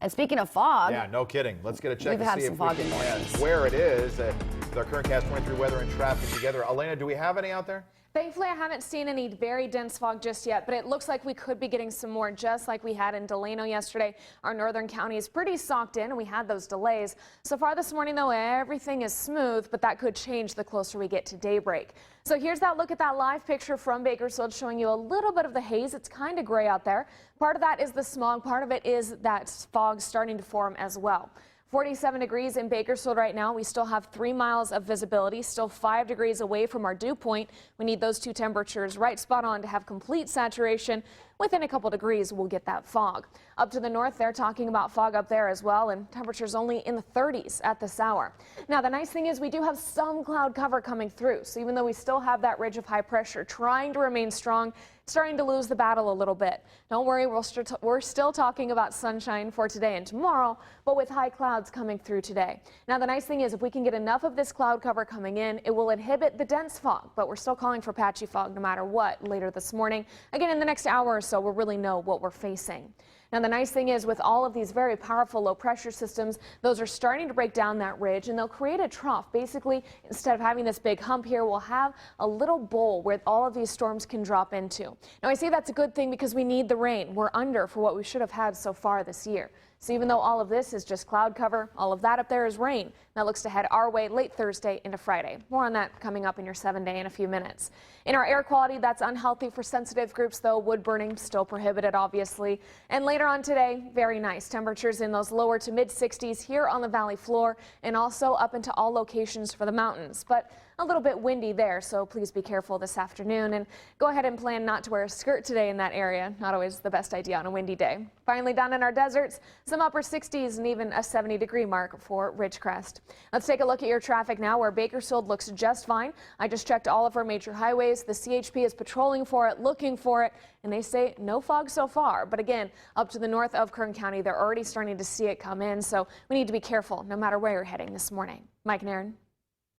And speaking of fog, yeah, no kidding. Let's get a check we've and had see some if we foggy can mornings. where it is. With our current Cast 23 weather and traffic together. Elena, do we have any out there? Thankfully, I haven't seen any very dense fog just yet, but it looks like we could be getting some more, just like we had in Delano yesterday. Our northern county is pretty socked in, and we had those delays. So far this morning, though, everything is smooth, but that could change the closer we get to daybreak. So here's that look at that live picture from Bakersfield, showing you a little bit of the haze. It's kind of gray out there. Part of that is the smog. Part of it is that fog starting to form as well. 47 degrees in Bakersfield right now. We still have 3 miles of visibility, still 5 degrees away from our dew point. We need those two temperatures right spot on to have complete saturation. Within a couple degrees, we'll get that fog. Up to the north, they're talking about fog up there as well, and temperatures only in the 30s at this hour. Now, the nice thing is we do have some cloud cover coming through. So even though we still have that ridge of high pressure trying to remain strong, starting to lose the battle a little bit. Don't worry, we're still talking about sunshine for today and tomorrow, but with high clouds coming through today. Now, the nice thing is if we can get enough of this cloud cover coming in, it will inhibit the dense fog, but we're still calling for patchy fog no matter what later this morning. Again, in the next hour or so, we'll really know what we're facing. Now, the nice thing is with all of these very powerful low pressure systems, those are starting to break down that ridge and they'll create a trough. Basically, instead of having this big hump here, we'll have a little bowl where all of these storms can drop into. Now, I say that's a good thing because we need the rain. We're under for what we should have had so far this year. So even though all of this is just cloud cover, all of that up there is rain. That looks to head our way late Thursday into Friday. More on that coming up in your 7-day in a few minutes. In our air quality, that's unhealthy for sensitive groups, though. Wood burning still prohibited, obviously. And later on today, very nice temperatures in those lower to mid 60s here on the valley floor and also up into all locations for the mountains. But a little bit windy there, so please be careful this afternoon and go ahead and plan not to wear a skirt today in that area. Not always the best idea on a windy day. Finally, down in our deserts, some upper 60s and even a 70-degree mark for Ridgecrest. Let's take a look at your traffic now, where Bakersfield looks just fine. I just checked all of our major highways. The CHP is patrolling for it, looking for it, and they say no fog so far. But again, up to the north of Kern County, they're already starting to see it come in, so we need to be careful no matter where you're heading this morning. Mike and Aaron.